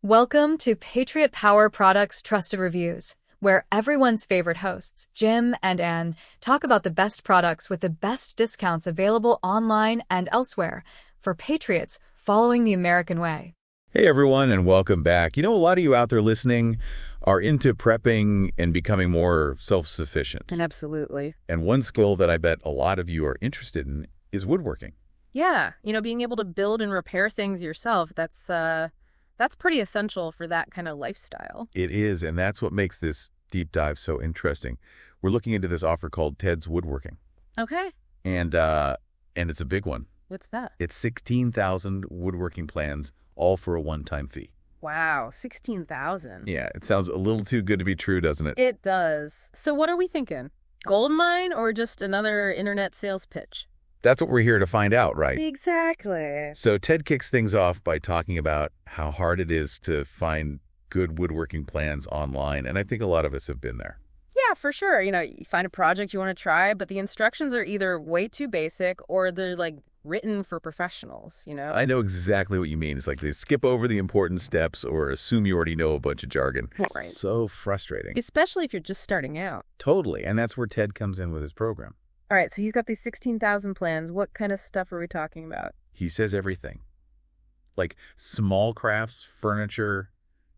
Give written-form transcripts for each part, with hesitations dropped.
Welcome to Patriot Power Products Trusted Reviews, where everyone's favorite hosts, Jim and Ann, talk about the best products with the best discounts available online and elsewhere for patriots following the American way. Hey everyone, and welcome back. A lot of you out there listening are into prepping and becoming more self-sufficient. And absolutely. And one skill that I bet a lot of you are interested in is woodworking. Yeah, being able to build and repair things yourself, that's pretty essential for that kind of lifestyle. It is, and that's what makes this deep dive so interesting. We're looking into this offer called TedsWoodworking. Okay. And it's a big one. What's that? It's 16,000 woodworking plans, all for a one-time fee. Wow, 16,000. Yeah, it sounds a little too good to be true, doesn't it? It does. So what are we thinking? Gold mine or just another internet sales pitch? That's what we're here to find out, right? Exactly. So Ted kicks things off by talking about how hard it is to find good woodworking plans online, and I think a lot of us have been there. Yeah, for sure. You find a project you want to try, but the instructions are either way too basic or they're written for professionals, I know exactly what you mean. It's like they skip over the important steps or assume you already know a bunch of jargon. Right. So frustrating. Especially if you're just starting out. Totally, and that's where Ted comes in with his program. All right, so he's got these 16,000 plans. What kind of stuff are we talking about? He says everything. Like small crafts, furniture,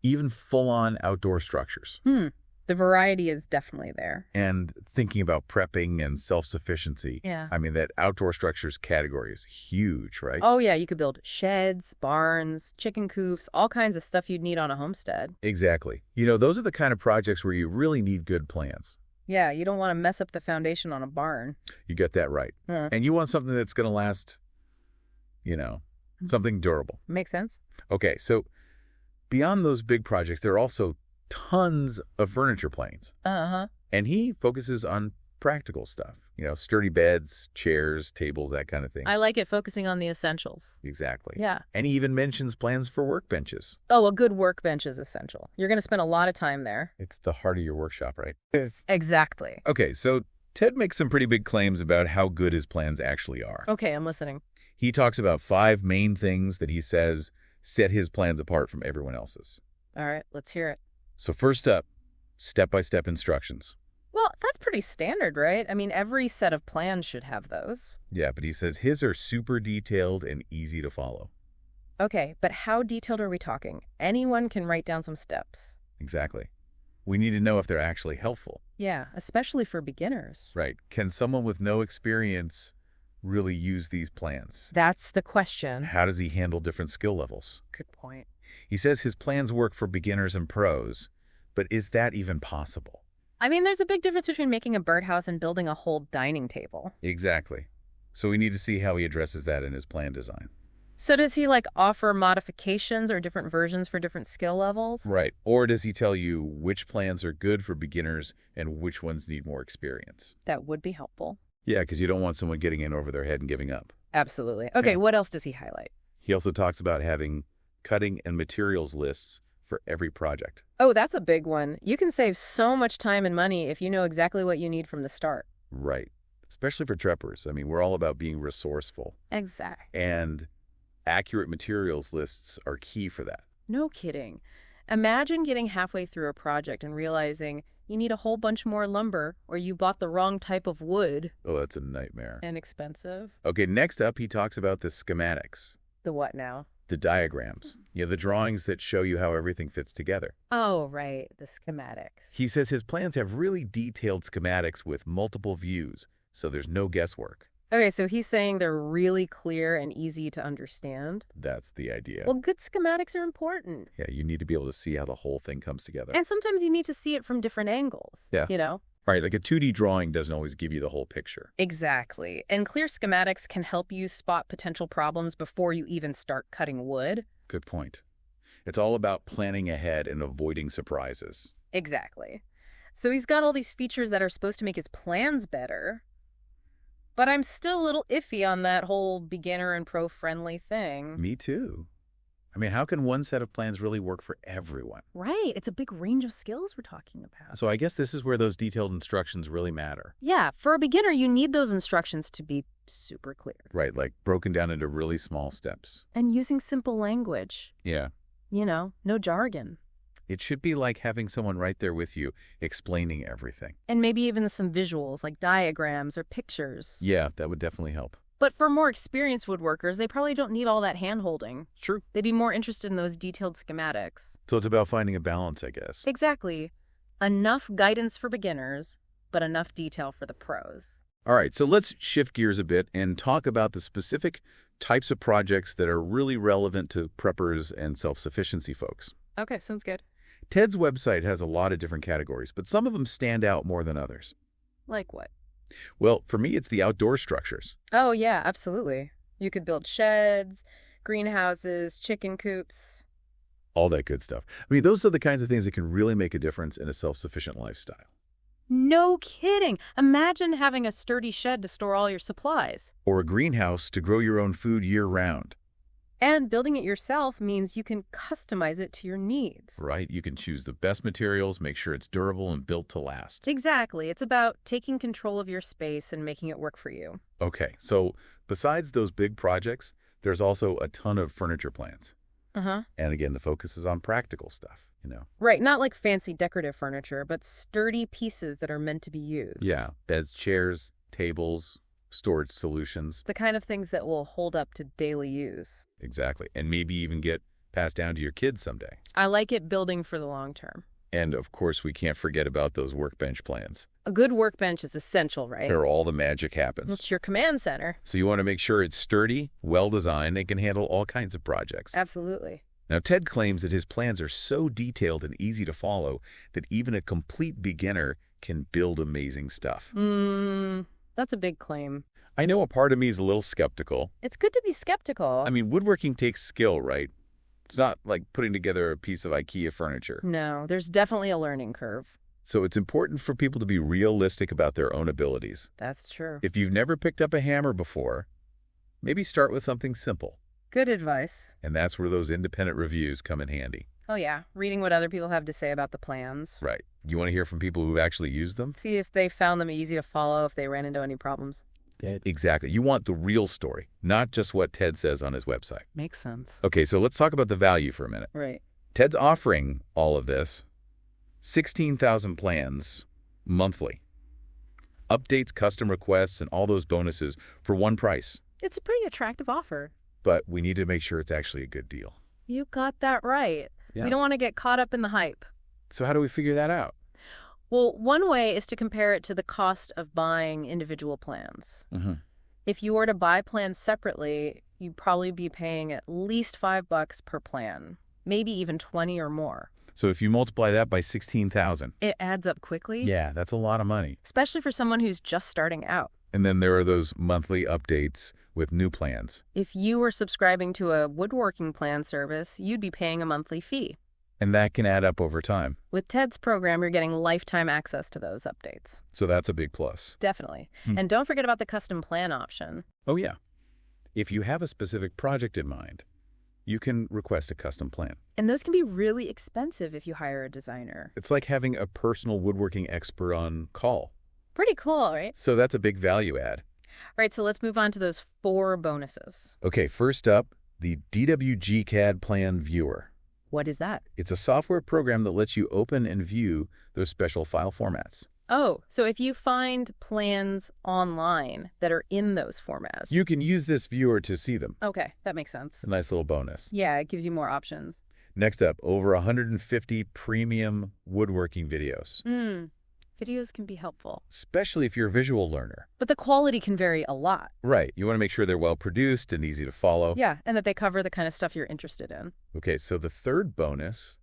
even full-on outdoor structures. The variety is definitely there. And thinking about prepping and self-sufficiency. Yeah. I mean, that outdoor structures category is huge, right? Oh, yeah, you could build sheds, barns, chicken coops, all kinds of stuff you'd need on a homestead. Exactly. Those are the kind of projects where you really need good plans. Yeah, you don't want to mess up the foundation on a barn. You get that right. And you want something that's going to last, something durable. Makes sense. Okay, so beyond those big projects, there are also tons of furniture plans. Uh-huh. And he focuses on practical stuff, sturdy beds, chairs, tables, that kind of thing. I like it focusing on the essentials. Exactly. Yeah. And he even mentions plans for workbenches. Oh, a good workbench is essential. You're going to spend a lot of time there. It's the heart of your workshop, right? Exactly. Okay, so Ted makes some pretty big claims about how good his plans actually are. Okay, I'm listening. He talks about 5 main things that he says set his plans apart from everyone else's. All right, let's hear it. So first up, step-by-step instructions. Well, that's pretty standard, right? I mean, every set of plans should have those. Yeah, but he says his are super detailed and easy to follow. Okay, but how detailed are we talking? Anyone can write down some steps. Exactly. We need to know if they're actually helpful. Yeah, especially for beginners. Right. Can someone with no experience really use these plans? That's the question. How does he handle different skill levels? Good point. He says his plans work for beginners and pros, but is that even possible? I mean, there's a big difference between making a birdhouse and building a whole dining table. Exactly. So we need to see how he addresses that in his plan design. So does he offer modifications or different versions for different skill levels? Right. Or does he tell you which plans are good for beginners and which ones need more experience? That would be helpful. Yeah, because you don't want someone getting in over their head and giving up. Absolutely. Okay, Yeah. What else does he highlight? He also talks about having cutting and materials lists for every project. Oh, that's a big one. You can save so much time and money if you know exactly what you need from the start. Right. Especially for preppers. I mean, we're all about being resourceful. Exactly. And accurate materials lists are key for that. No kidding. Imagine getting halfway through a project and realizing you need a whole bunch more lumber or you bought the wrong type of wood. Oh, that's a nightmare. And expensive. Okay, next up, he talks about the schematics. The what now? The diagrams. The drawings that show you how everything fits together. Oh, right. The schematics. He says his plans have really detailed schematics with multiple views, so there's no guesswork. Okay, so he's saying they're really clear and easy to understand. That's the idea. Well, good schematics are important. Yeah, you need to be able to see how the whole thing comes together. And sometimes you need to see it from different angles. Yeah. Right, like a 2D drawing doesn't always give you the whole picture. Exactly. And clear schematics can help you spot potential problems before you even start cutting wood. Good point. It's all about planning ahead and avoiding surprises. Exactly. So he's got all these features that are supposed to make his plans better. But I'm still a little iffy on that whole beginner and pro-friendly thing. Me too. I mean, how can one set of plans really work for everyone? Right. It's a big range of skills we're talking about. So I guess this is where those detailed instructions really matter. Yeah. For a beginner, you need those instructions to be super clear. Right, like broken down into really small steps. And using simple language. Yeah. No jargon. It should be like having someone right there with you explaining everything. And maybe even some visuals, like diagrams or pictures. Yeah, that would definitely help. But for more experienced woodworkers, they probably don't need all that hand-holding. True. They'd be more interested in those detailed schematics. So it's about finding a balance, I guess. Exactly. Enough guidance for beginners, but enough detail for the pros. All right, so let's shift gears a bit and talk about the specific types of projects that are really relevant to preppers and self-sufficiency folks. Okay, sounds good. Ted's website has a lot of different categories, but some of them stand out more than others. Like what? Well, for me, it's the outdoor structures. Oh, yeah, absolutely. You could build sheds, greenhouses, chicken coops. All that good stuff. I mean, those are the kinds of things that can really make a difference in a self-sufficient lifestyle. No kidding. Imagine having a sturdy shed to store all your supplies. Or a greenhouse to grow your own food year-round. And building it yourself means you can customize it to your needs. Right? You can choose the best materials, make sure it's durable and built to last. Exactly. It's about taking control of your space and making it work for you. Okay, so besides those big projects, there's also a ton of furniture plans. Uh-huh. And again, the focus is on practical stuff, Right, not like fancy decorative furniture, but sturdy pieces that are meant to be used. Yeah, beds, chairs, tables, storage solutions. The kind of things that will hold up to daily use. Exactly. And maybe even get passed down to your kids someday. I like it building for the long term. And of course, we can't forget about those workbench plans. A good workbench is essential, right? Where all the magic happens. It's your command center. So you want to make sure it's sturdy, well-designed, and can handle all kinds of projects. Absolutely. Now, Ted claims that his plans are so detailed and easy to follow that even a complete beginner can build amazing stuff. That's a big claim. I know a part of me is a little skeptical. It's good to be skeptical. I mean, woodworking takes skill, right? It's not like putting together a piece of IKEA furniture. No, there's definitely a learning curve. So it's important for people to be realistic about their own abilities. That's true. If you've never picked up a hammer before, maybe start with something simple. Good advice. And that's where those independent reviews come in handy. Oh, yeah. Reading what other people have to say about the plans. Right. You want to hear from people who've actually used them? See if they found them easy to follow, if they ran into any problems. Exactly. You want the real story, not just what Ted says on his website. Makes sense. Okay, so let's talk about the value for a minute. Right. Ted's offering all of this, 16,000 plans monthly. Updates, custom requests, and all those bonuses for one price. It's a pretty attractive offer. But we need to make sure it's actually a good deal. You got that right. Yeah. We don't want to get caught up in the hype. So how do we figure that out? Well, one way is to compare it to the cost of buying individual plans. If you were to buy plans separately, you'd probably be paying at least $5 per plan, maybe even 20 or more. So if you multiply that by 16,000. It adds up quickly. Yeah, that's a lot of money. Especially for someone who's just starting out. And then there are those monthly updates with new plans. If you were subscribing to a woodworking plan service, you'd be paying a monthly fee. And that can add up over time. With Ted's program, you're getting lifetime access to those updates. So that's a big plus. Definitely. And don't forget about the custom plan option. Oh, yeah. If you have a specific project in mind, you can request a custom plan. And those can be really expensive if you hire a designer. It's like having a personal woodworking expert on call. Pretty cool, right? So that's a big value add. All right, so let's move on to those 4 bonuses. Okay, first up, the DWG-CAD Plan Viewer. What is that? It's a software program that lets you open and view those special file formats. Oh, so if you find plans online that are in those formats. You can use this viewer to see them. Okay, that makes sense. A nice little bonus. Yeah, it gives you more options. Next up, over 150 premium woodworking videos. Videos can be helpful. Especially if you're a visual learner. But the quality can vary a lot. Right. You want to make sure they're well produced and easy to follow. Yeah, and that they cover the kind of stuff you're interested in. Okay, so the third bonus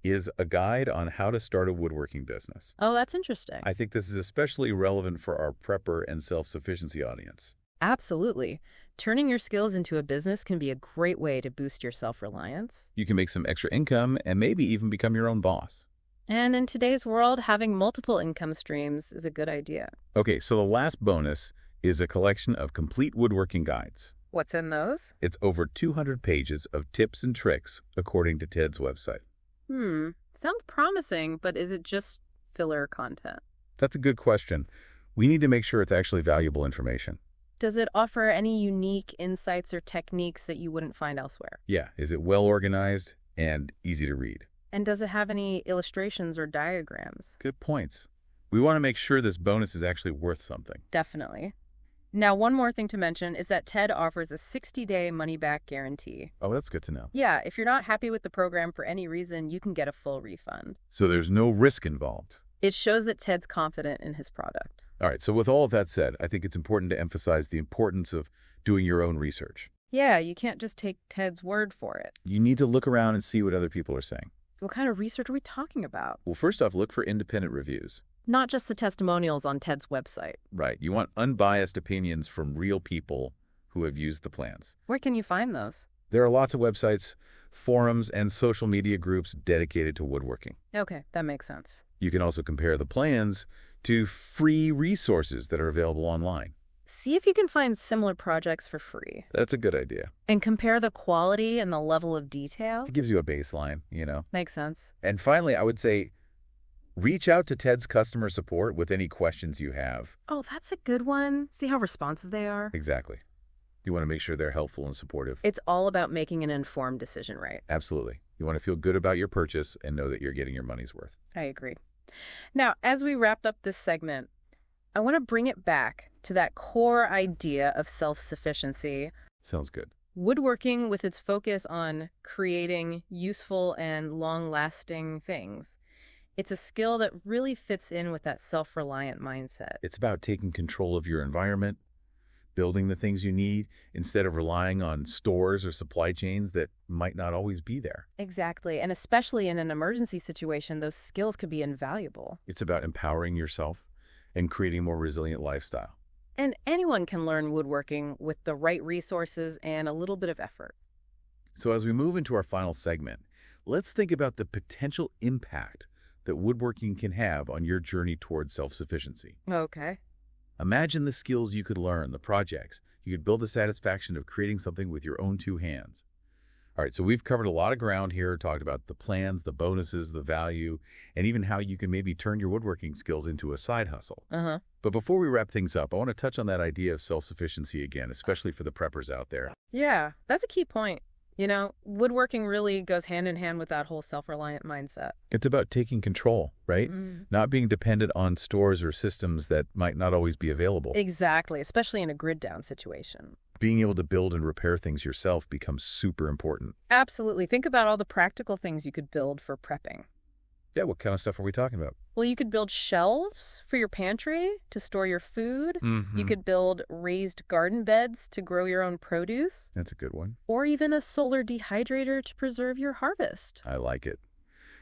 is a guide on how to start a woodworking business. Oh, that's interesting. I think this is especially relevant for our prepper and self-sufficiency audience. Absolutely. Turning your skills into a business can be a great way to boost your self-reliance. You can make some extra income and maybe even become your own boss. And in today's world, having multiple income streams is a good idea. Okay, so the last bonus is a collection of complete woodworking guides. What's in those? It's over 200 pages of tips and tricks, according to Ted's website. Sounds promising, but is it just filler content? That's a good question. We need to make sure it's actually valuable information. Does it offer any unique insights or techniques that you wouldn't find elsewhere? Yeah. Is it well organized? and easy to read. And does it have any illustrations or diagrams? Good points. We want to make sure this bonus is actually worth something. Definitely. Now, one more thing to mention is that TED offers a 60-day money-back guarantee. Oh, that's good to know. Yeah, if you're not happy with the program for any reason, you can get a full refund. So there's no risk involved. It shows that Ted's confident in his product. All right, so with all of that said, I think it's important to emphasize the importance of doing your own research. Yeah, you can't just take Ted's word for it. You need to look around and see what other people are saying. What kind of research are we talking about? Well, first off, look for independent reviews. Not just the testimonials on Ted's website. Right. You want unbiased opinions from real people who have used the plans. Where can you find those? There are lots of websites, forums, and social media groups dedicated to woodworking. Okay, that makes sense. You can also compare the plans to free resources that are available online. See if you can find similar projects for free. That's a good idea. And compare the quality and the level of detail. It gives you a baseline, you know. Makes sense. And finally, I would say, reach out to Ted's customer support with any questions you have. Oh, that's a good one. See how responsive they are? Exactly. You want to make sure they're helpful and supportive. It's all about making an informed decision, right? Absolutely. You want to feel good about your purchase and know that you're getting your money's worth. I agree. Now, as we wrap up this segment, I want to bring it back to that core idea of self-sufficiency. Sounds good. Woodworking, with its focus on creating useful and long-lasting things, it's a skill that really fits in with that self-reliant mindset. It's about taking control of your environment, building the things you need, instead of relying on stores or supply chains that might not always be there. Exactly. And especially in an emergency situation, those skills could be invaluable. It's about empowering yourself and creating a more resilient lifestyle. And anyone can learn woodworking with the right resources and a little bit of effort. So as we move into our final segment, let's think about the potential impact that woodworking can have on your journey towards self-sufficiency. Okay. Imagine the skills you could learn, the projects. You could build the satisfaction of creating something with your own two hands. All right, so we've covered a lot of ground here, talked about the plans, the bonuses, the value, and even how you can maybe turn your woodworking skills into a side hustle. But before we wrap things up, I want to touch on that idea of self-sufficiency again, especially for the preppers out there. Yeah, that's a key point. You know, woodworking really goes hand in hand with that whole self-reliant mindset. It's about taking control, right? Not being dependent on stores or systems that might not always be available. Exactly, especially in a grid-down situation. Being able to build and repair things yourself becomes super important. Absolutely. Think about all the practical things you could build for prepping. Yeah, what kind of stuff are we talking about? Well, you could build shelves for your pantry to store your food. You could build raised garden beds to grow your own produce. That's a good one. Or even a solar dehydrator to preserve your harvest. I like it.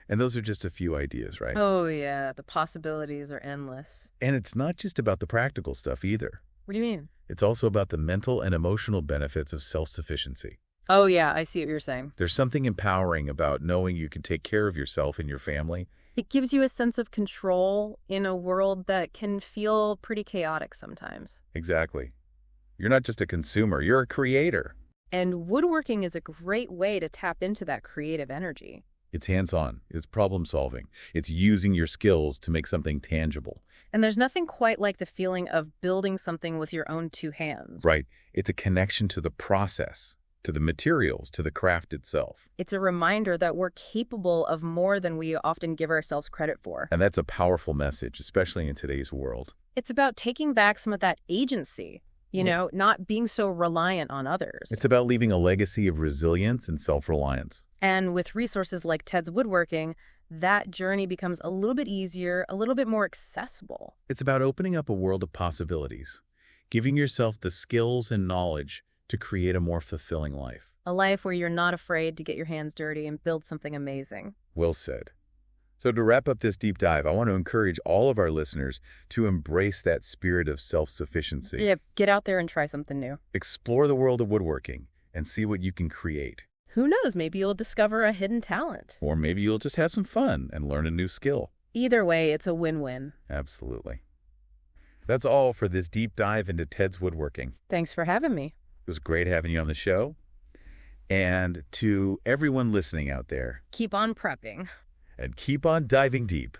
And those are just a few ideas, right? Oh, yeah. The possibilities are endless. And it's not just about the practical stuff either. What do you mean? It's also about the mental and emotional benefits of self-sufficiency. Oh, yeah. I see what you're saying. There's something empowering about knowing you can take care of yourself and your family. It gives you a sense of control in a world that can feel pretty chaotic sometimes. Exactly. You're not just a consumer, you're a creator. And woodworking is a great way to tap into that creative energy. It's hands-on, it's problem-solving, it's using your skills to make something tangible. And there's nothing quite like the feeling of building something with your own two hands. Right. It's a connection to the process, to the materials, to the craft itself. It's a reminder that we're capable of more than we often give ourselves credit for. And that's a powerful message, especially in today's world. It's about taking back some of that agency, not being so reliant on others. It's about leaving a legacy of resilience and self-reliance. And with resources like Ted's Woodworking, that journey becomes a little bit easier, a little bit more accessible. It's about opening up a world of possibilities, giving yourself the skills and knowledge to create a more fulfilling life. A life where you're not afraid to get your hands dirty and build something amazing. Well said. So to wrap up this deep dive, I want to encourage all of our listeners to embrace that spirit of self-sufficiency. Yeah, get out there and try something new. Explore the world of woodworking and see what you can create. Who knows, maybe you'll discover a hidden talent. Or maybe you'll just have some fun and learn a new skill. Either way, it's a win-win. Absolutely. That's all for this deep dive into Ted's Woodworking. Thanks for having me. It was great having you on the show. And to everyone listening out there, Keep on prepping. and keep on diving deep.